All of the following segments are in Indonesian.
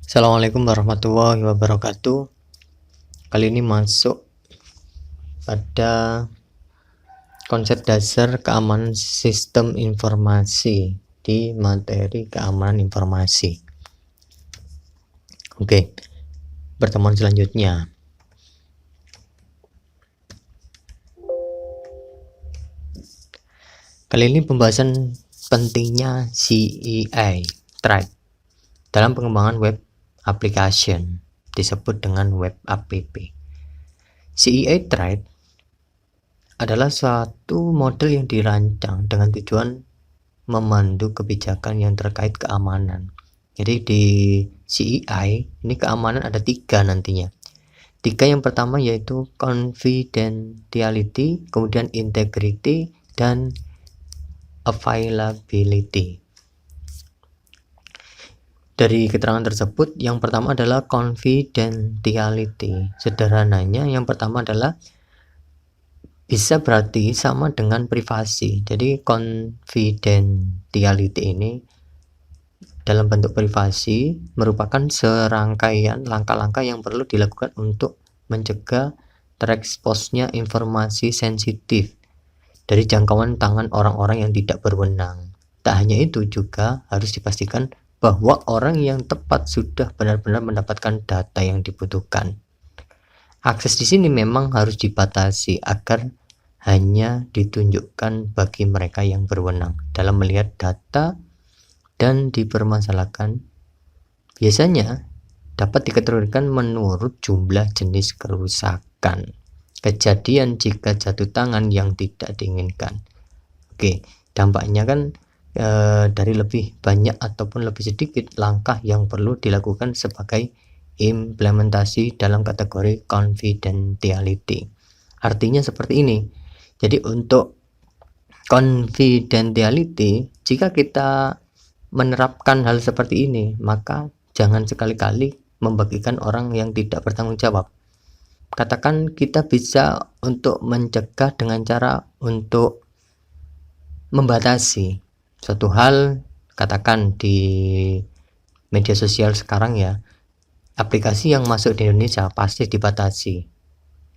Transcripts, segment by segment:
Assalamualaikum warahmatullahi wabarakatuh. Kali ini masuk pada konsep dasar keamanan sistem informasi di materi keamanan informasi. Oke, pertemuan selanjutnya. Kali ini pembahasan pentingnya CEI Threat dalam pengembangan web application, disebut dengan web app. CEI Threat adalah suatu model yang dirancang dengan tujuan memandu kebijakan yang terkait keamanan. Jadi di CEI ini keamanan ada 3 nantinya. 3 yang pertama yaitu confidentiality, kemudian integrity, dan availability. Dari keterangan tersebut, yang pertama adalah confidentiality. Sederhananya, yang pertama adalah bisa berarti sama dengan privasi. Jadi confidentiality ini dalam bentuk privasi merupakan serangkaian langkah-langkah yang perlu dilakukan untuk mencegah tereksposnya informasi sensitif dari jangkauan tangan orang-orang yang tidak berwenang. Tak hanya itu, juga harus dipastikan bahwa orang yang tepat sudah benar-benar mendapatkan data yang dibutuhkan. Akses di sini memang harus dibatasi agar hanya ditunjukkan bagi mereka yang berwenang dalam melihat data dan dipermasalahkan. Biasanya dapat dikategorikan menurut jumlah jenis kerusakan, kejadian jika jatuh tangan yang tidak diinginkan. Oke, dampaknya kan dari lebih banyak ataupun lebih sedikit langkah yang perlu dilakukan sebagai implementasi dalam kategori confidentiality. Artinya seperti ini. Jadi untuk confidentiality, jika kita menerapkan hal seperti ini, maka jangan sekali-kali membagikan orang yang tidak bertanggung jawab. Katakan kita bisa untuk mencegah dengan cara untuk membatasi suatu hal, katakan di media sosial sekarang ya, aplikasi yang masuk di Indonesia pasti dibatasi.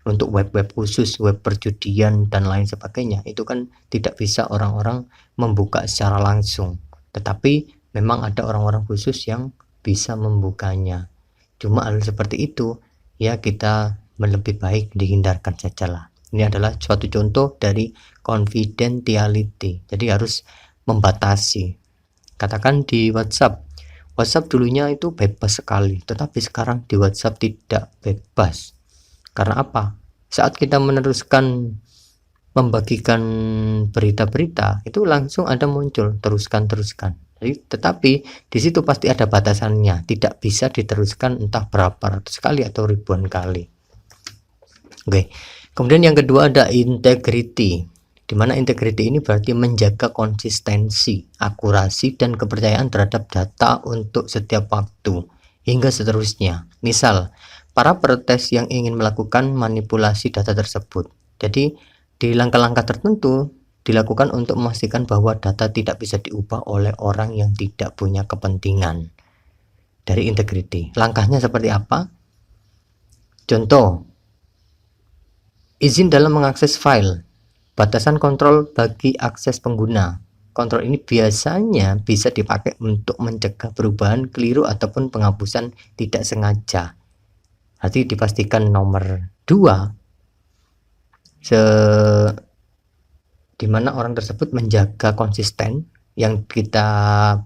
Untuk web-web khusus, web perjudian dan lain sebagainya, itu kan tidak bisa orang-orang membuka secara langsung, tetapi memang ada orang-orang khusus yang bisa membukanya. Cuma hal seperti itu ya kita lebih baik dihindarkan sajalah. Ini adalah suatu contoh dari confidentiality. Jadi harus membatasi. Katakan di WhatsApp dulunya itu bebas sekali, tetapi sekarang di WhatsApp tidak bebas. Karena apa? Saat kita meneruskan membagikan berita-berita, itu langsung ada muncul teruskan. Jadi, tetapi di situ pasti ada batasannya, tidak bisa diteruskan entah berapa ratus kali atau ribuan kali. Oke. Kemudian yang kedua ada integrity, di mana integrity ini berarti menjaga konsistensi, akurasi, dan kepercayaan terhadap data untuk setiap waktu hingga seterusnya. Misal, para peretas yang ingin melakukan manipulasi data tersebut. Jadi, di langkah-langkah tertentu dilakukan untuk memastikan bahwa data tidak bisa diubah oleh orang yang tidak punya kepentingan. Dari integrity, langkahnya seperti apa? Contoh, izin dalam mengakses file, batasan kontrol bagi akses pengguna. Kontrol ini biasanya bisa dipakai untuk mencegah perubahan keliru ataupun penghapusan tidak sengaja. Berarti dipastikan nomor 2, di mana orang tersebut menjaga konsisten yang kita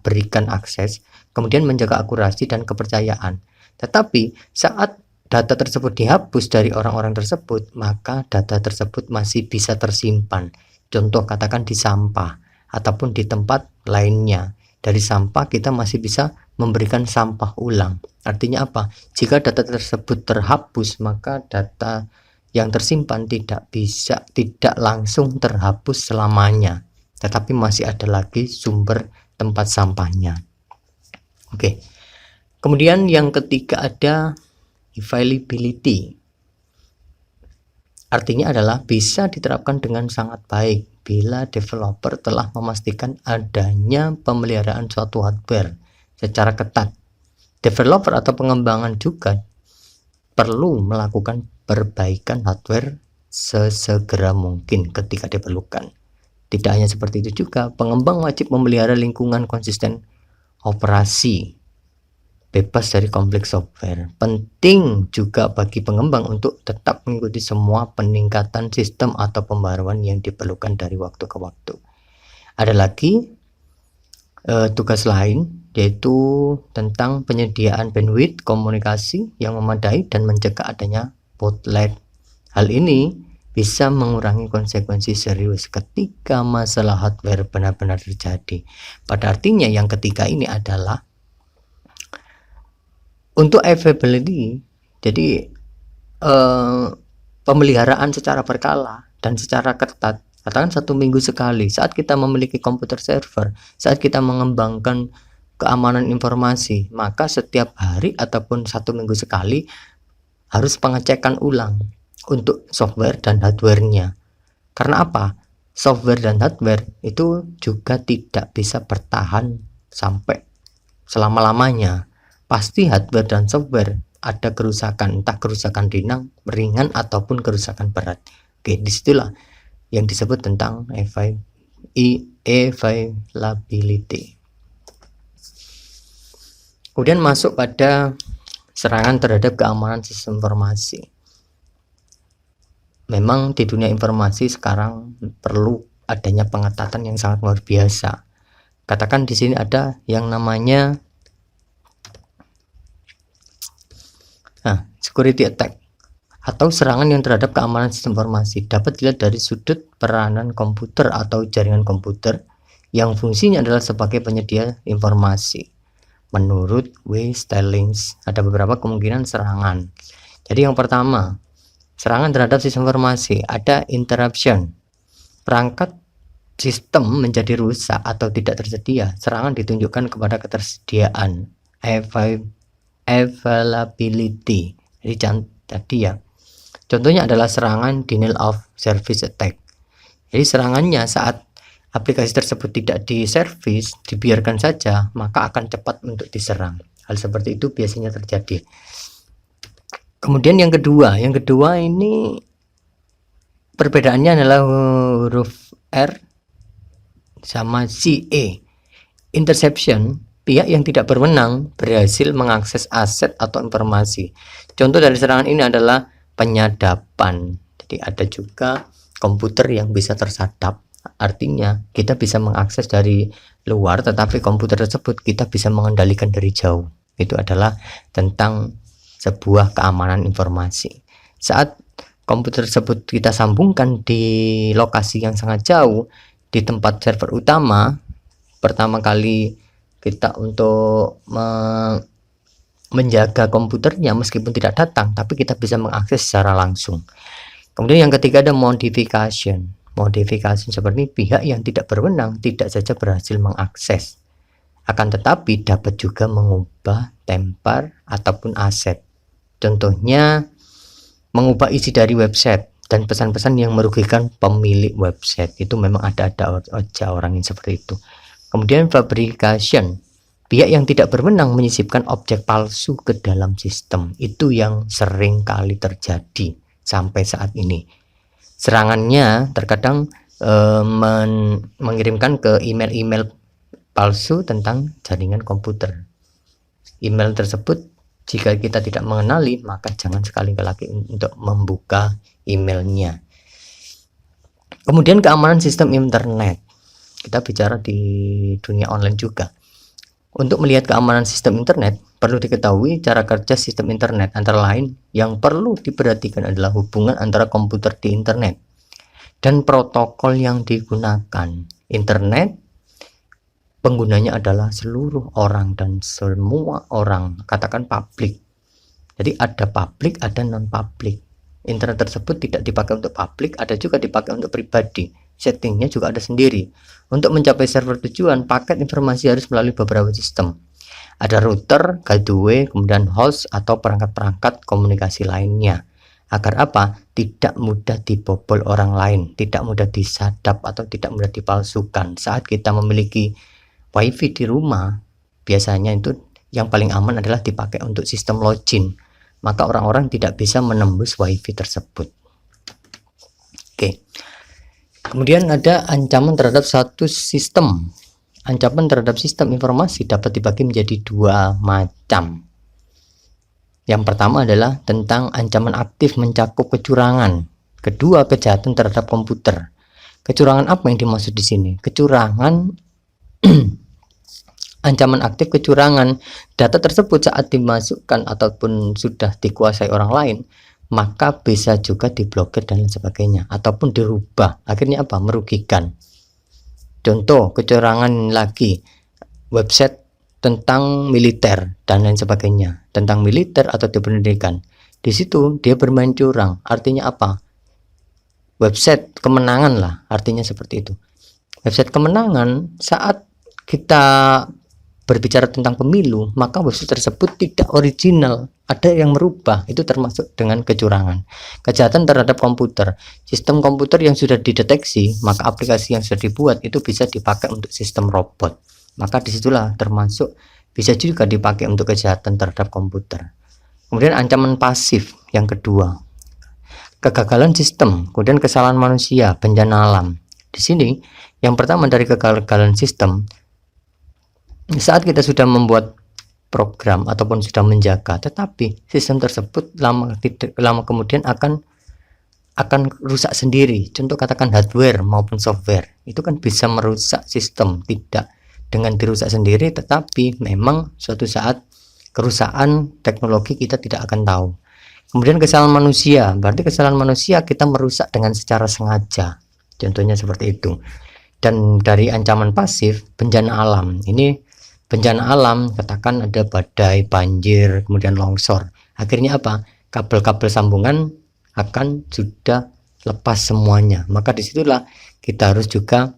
berikan akses, kemudian menjaga akurasi dan kepercayaan. Tetapi saat data tersebut dihapus dari orang-orang tersebut, maka data tersebut masih bisa tersimpan. Contoh katakan di sampah ataupun di tempat lainnya. Dari sampah kita masih bisa memberikan sampah ulang. Artinya apa? Jika data tersebut terhapus, maka data yang tersimpan tidak langsung terhapus selamanya, tetapi masih ada lagi sumber tempat sampahnya. Oke. Kemudian yang ketiga ada availability. Artinya adalah bisa diterapkan dengan sangat baik bila developer telah memastikan adanya pemeliharaan suatu hardware secara ketat Developer atau pengembangan juga perlu melakukan perbaikan hardware sesegera mungkin ketika diperlukan. Tidak hanya seperti itu juga, pengembang wajib memelihara lingkungan konsisten operasi bebas dari konflik software. Penting juga bagi pengembang untuk tetap mengikuti semua peningkatan sistem atau pembaruan yang diperlukan dari waktu ke waktu. Ada lagi tugas lain, yaitu tentang penyediaan bandwidth komunikasi yang memadai dan mencegah adanya bottleneck. Hal ini bisa mengurangi konsekuensi serius ketika masalah hardware benar-benar terjadi. Pada artinya yang ketiga ini adalah untuk availability, jadi pemeliharaan secara berkala dan secara ketat. Katakan 1 minggu sekali saat kita memiliki komputer server, saat kita mengembangkan keamanan informasi, maka setiap hari ataupun 1 minggu sekali harus pengecekan ulang untuk software dan hardware-nya. Karena apa? Software dan hardware itu juga tidak bisa bertahan sampai selama-lamanya. Pasti hardware dan software ada kerusakan, entah kerusakan ringan ataupun kerusakan berat. Oke, disitulah yang disebut tentang availability. Kemudian masuk pada serangan terhadap keamanan sistem informasi. Memang di dunia informasi sekarang perlu adanya pengetatan yang sangat luar biasa. Katakan di sini ada yang namanya security attack atau serangan yang terhadap keamanan sistem informasi. Dapat dilihat dari sudut peranan komputer atau jaringan komputer yang fungsinya adalah sebagai penyedia informasi. Menurut W. Stellings, ada beberapa kemungkinan serangan. Jadi yang pertama, serangan terhadap sistem informasi, ada interruption. Perangkat sistem menjadi rusak atau tidak tersedia. Serangan ditunjukkan kepada ketersediaan, availability. Jadi ya, contohnya adalah serangan denial of service attack. Jadi serangannya saat aplikasi tersebut tidak diservis, dibiarkan saja, maka akan cepat untuk diserang. Hal seperti itu biasanya terjadi. Kemudian yang kedua ini perbedaannya adalah huruf R sama CA. Interception, pihak yang tidak berwenang berhasil mengakses aset atau informasi. Contoh dari serangan ini adalah penyadapan. Jadi ada juga komputer yang bisa tersadap. Artinya kita bisa mengakses dari luar, tetapi komputer tersebut kita bisa mengendalikan dari jauh. Itu adalah tentang sebuah keamanan informasi. Saat komputer tersebut kita sambungkan di lokasi yang sangat jauh, di tempat server utama, pertama kali kita untuk menjaga komputernya meskipun tidak datang, tapi kita bisa mengakses secara langsung. Kemudian yang ketiga ada modification. Modification seperti pihak yang tidak berwenang tidak saja berhasil mengakses, akan tetapi dapat juga mengubah tempat ataupun aset. Contohnya mengubah isi dari website dan pesan-pesan yang merugikan pemilik website. Itu memang ada aja orang yang seperti itu. Kemudian fabrication, pihak yang tidak berwenang menyisipkan objek palsu ke dalam sistem. Itu yang sering kali terjadi sampai saat ini. Serangannya terkadang mengirimkan ke email-email palsu tentang jaringan komputer. Email tersebut jika kita tidak mengenali, maka jangan sekali-kali untuk membuka emailnya. Kemudian keamanan sistem internet. Kita bicara di dunia online juga. Untuk melihat keamanan sistem internet, perlu diketahui cara kerja sistem internet. Antara lain, yang perlu diperhatikan adalah hubungan antara komputer di internet dan protokol yang digunakan. Internet, penggunanya adalah seluruh orang dan semua orang, katakan publik. Jadi ada publik, ada non-publik. Internet tersebut tidak dipakai untuk publik, ada juga dipakai untuk pribadi. Settingnya juga ada sendiri. Untuk mencapai server tujuan, paket informasi harus melalui beberapa sistem. Ada router, gateway, kemudian host atau perangkat-perangkat komunikasi lainnya. Agar apa? Tidak mudah dibobol orang lain, tidak mudah disadap atau tidak mudah dipalsukan. Saat kita memiliki wifi di rumah, biasanya itu yang paling aman adalah dipakai untuk sistem login, maka orang-orang tidak bisa menembus wifi tersebut. Oke. Kemudian ada ancaman terhadap satu sistem. Ancaman terhadap sistem informasi dapat dibagi menjadi dua macam. Yang pertama adalah tentang ancaman aktif mencakup kecurangan. Kedua, kejahatan terhadap komputer. Kecurangan apa yang dimaksud di sini? Kecurangan ancaman aktif kecurangan data tersebut saat dimasukkan ataupun sudah dikuasai orang lain, maka bisa juga diblokir dan lain sebagainya, ataupun dirubah. Akhirnya apa? Merugikan. Contoh kecurangan lagi, website tentang militer dan lain sebagainya, tentang militer atau di pendidikan. Di situ dia bermain curang. Artinya apa? Website kemenangan lah, artinya seperti itu. Website kemenangan saat kita berbicara tentang pemilu, maka website tersebut tidak original, ada yang merubah, itu termasuk dengan kecurangan. Kejahatan terhadap komputer, sistem komputer yang sudah dideteksi, maka aplikasi yang sudah dibuat itu bisa dipakai untuk sistem robot, maka disitulah termasuk bisa juga dipakai untuk kejahatan terhadap komputer. Kemudian ancaman pasif yang kedua, kegagalan sistem, kemudian kesalahan manusia, bencana alam. Di sini yang pertama dari kegagalan sistem, saat kita sudah membuat program ataupun sudah menjaga, tetapi sistem tersebut lama kemudian akan rusak sendiri. Contoh katakan hardware maupun software, itu kan bisa merusak sistem, tidak dengan dirusak sendiri, tetapi memang suatu saat kerusakan teknologi kita tidak akan tahu. Kemudian kesalahan manusia, berarti kesalahan manusia kita merusak dengan secara sengaja, contohnya seperti itu. Dan dari ancaman pasif, bencana alam. Ini bencana alam, katakan ada badai, banjir, kemudian longsor. Akhirnya apa? Kabel-kabel sambungan akan sudah lepas semuanya. Maka disitulah kita harus juga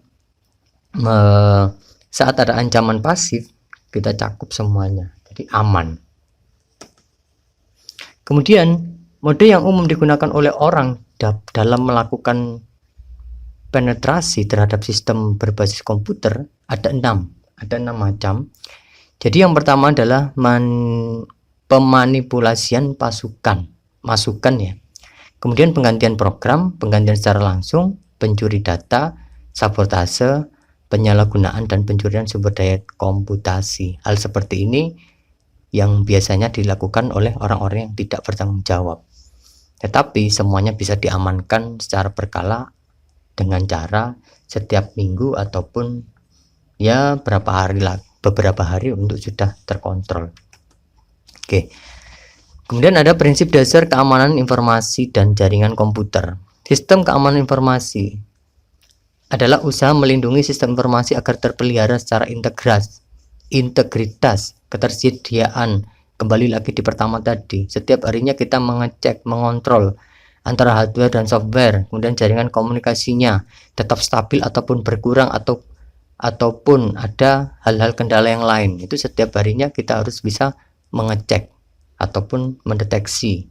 saat ada ancaman pasif, kita cakup semuanya, jadi aman. Kemudian mode yang umum digunakan oleh orang dalam melakukan penetrasi terhadap sistem berbasis komputer ada enam macam. Jadi yang pertama adalah pemanipulasian masukan ya. Kemudian penggantian program, penggantian secara langsung, pencuri data, sabotase, penyalahgunaan dan pencurian sumber daya komputasi. Hal seperti ini yang biasanya dilakukan oleh orang-orang yang tidak bertanggung jawab. Tetapi semuanya bisa diamankan secara berkala dengan cara setiap minggu ataupun ya beberapa hari untuk sudah terkontrol. Oke. Kemudian ada prinsip dasar keamanan informasi dan jaringan komputer. Sistem keamanan informasi adalah usaha melindungi sistem informasi agar terpelihara secara integritas, ketersediaan. Kembali lagi di pertama tadi, setiap harinya kita mengecek, mengontrol antara hardware dan software, kemudian jaringan komunikasinya tetap stabil ataupun berkurang ataupun ada hal-hal kendala yang lain. Itu setiap harinya kita harus bisa mengecek ataupun mendeteksi.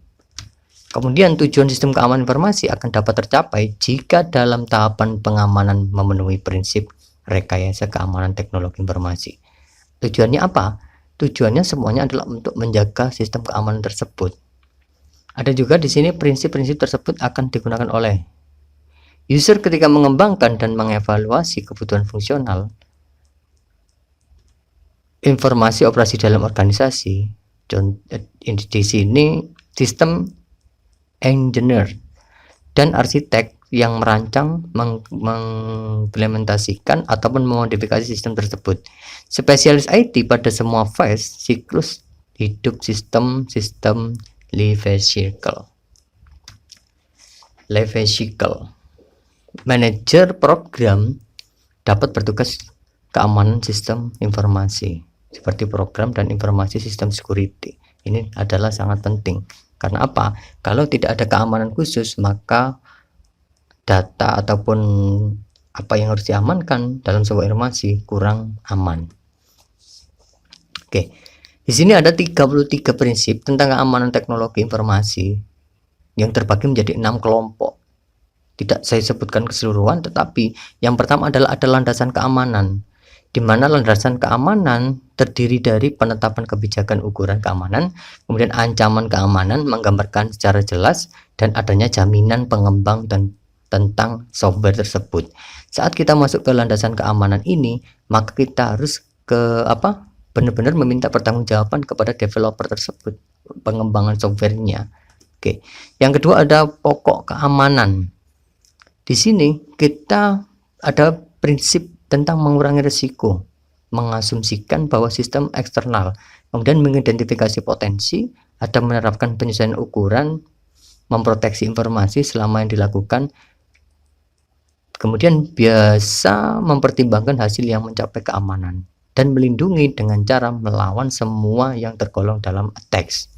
Kemudian tujuan sistem keamanan informasi akan dapat tercapai jika dalam tahapan pengamanan memenuhi prinsip rekayasa keamanan teknologi informasi. Tujuannya apa? Tujuannya semuanya adalah untuk menjaga sistem keamanan tersebut. Ada juga di sini prinsip-prinsip tersebut akan digunakan oleh user ketika mengembangkan dan mengevaluasi kebutuhan fungsional, informasi operasi dalam organisasi. Di sini sistem engineer dan arsitek yang merancang, mengimplementasikan ataupun memodifikasi sistem tersebut. Spesialis IT pada semua fase siklus hidup sistem life cycle. Manajer program dapat bertugas keamanan sistem informasi seperti program dan informasi sistem security. Ini adalah sangat penting. Karena apa? Kalau tidak ada keamanan khusus, maka data ataupun apa yang harus diamankan dalam sebuah informasi kurang aman. Oke. Di sini ada 33 prinsip tentang keamanan teknologi informasi yang terbagi menjadi 6 kelompok. Tidak saya sebutkan keseluruhan, tetapi yang pertama adalah ada landasan keamanan. di mana landasan keamanan terdiri dari penetapan kebijakan ukuran keamanan, kemudian ancaman keamanan menggambarkan secara jelas, dan adanya jaminan pengembang dan tentang software tersebut. Saat kita masuk ke landasan keamanan ini, maka kita harus benar-benar meminta pertanggungjawaban kepada developer tersebut, pengembangan softwarenya. Oke. Yang kedua ada pokok keamanan. Di sini kita ada prinsip tentang mengurangi risiko, mengasumsikan bahwa sistem eksternal, kemudian mengidentifikasi potensi, ada menerapkan penyesuaian ukuran, memproteksi informasi selama yang dilakukan, kemudian biasa mempertimbangkan hasil yang mencapai keamanan, dan melindungi dengan cara melawan semua yang tergolong dalam attacks.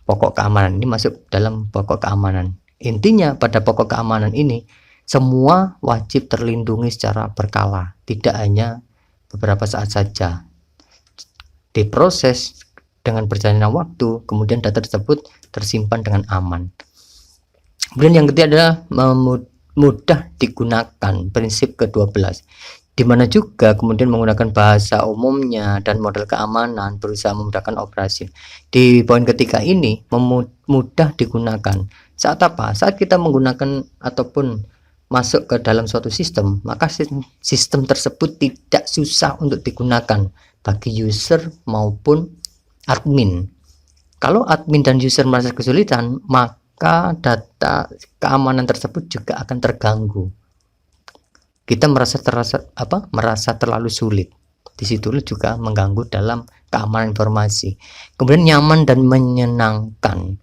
Pokok keamanan ini masuk dalam pokok keamanan. Intinya pada pokok keamanan ini semua wajib terlindungi secara berkala, tidak hanya beberapa saat saja. Diproses dengan berjalannya waktu, kemudian data tersebut tersimpan dengan aman. Kemudian yang ketiga adalah mudah digunakan, prinsip ke-12, di mana juga kemudian menggunakan bahasa umumnya dan model keamanan berusaha memudahkan operasi. Di poin ketiga ini mudah digunakan. Saat apa? Saat kita menggunakan ataupun masuk ke dalam suatu sistem, maka sistem tersebut tidak susah untuk digunakan bagi user maupun admin. Kalau admin dan user merasa kesulitan, maka data keamanan tersebut juga akan terganggu. Kita merasa terlalu sulit. Disitulah juga mengganggu dalam keamanan informasi. Kemudian nyaman dan menyenangkan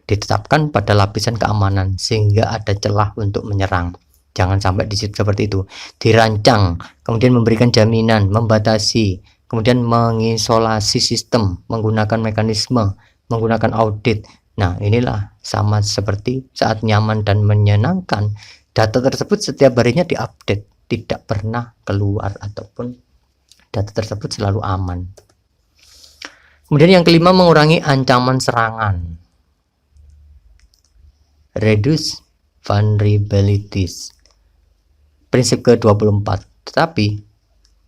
ditetapkan pada lapisan keamanan sehingga ada celah untuk menyerang. Jangan sampai seperti itu. Dirancang, kemudian memberikan jaminan, membatasi, kemudian mengisolasi sistem, menggunakan mekanisme, menggunakan audit. Nah, inilah sama seperti saat nyaman dan menyenangkan, data tersebut setiap harinya diupdate, tidak pernah keluar ataupun data tersebut selalu aman. Kemudian yang kelima, mengurangi ancaman serangan. Reduce vulnerabilities. Prinsip ke-24. Tetapi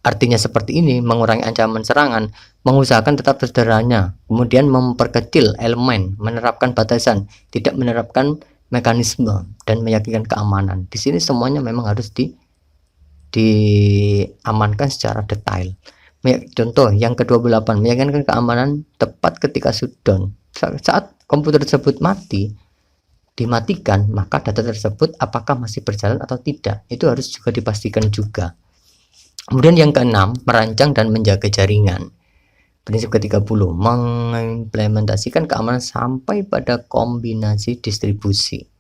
artinya seperti ini, mengurangi ancaman serangan, mengusahakan tetap sederhana, kemudian memperkecil elemen, menerapkan batasan, tidak menerapkan mekanisme, dan meyakinkan keamanan. Di sini semuanya memang harus diamankan secara detail. Contoh yang ke-28, meyakinkan keamanan tepat ketika shutdown. Saat komputer tersebut dimatikan, maka data tersebut apakah masih berjalan atau tidak, itu harus juga dipastikan juga. Kemudian yang keenam, merancang dan menjaga jaringan. Prinsip ke-30, mengimplementasikan keamanan sampai pada kombinasi distribusi.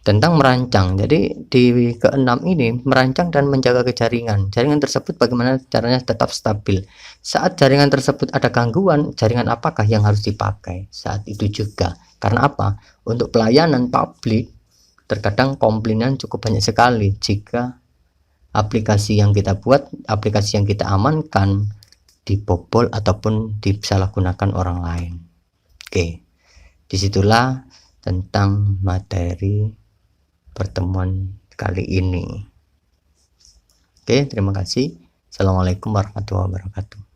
Tentang merancang, jadi di keenam ini merancang dan menjaga jaringan. Jaringan tersebut bagaimana caranya tetap stabil. Saat jaringan tersebut ada gangguan, jaringan apakah yang harus dipakai saat itu juga. Karena apa? Untuk pelayanan publik terkadang komplainan cukup banyak sekali jika aplikasi yang kita buat, aplikasi yang kita amankan dibobol ataupun disalahgunakan orang lain. Oke, disitulah tentang materi pertemuan kali ini. Oke, terima kasih. Assalamualaikum warahmatullahi wabarakatuh.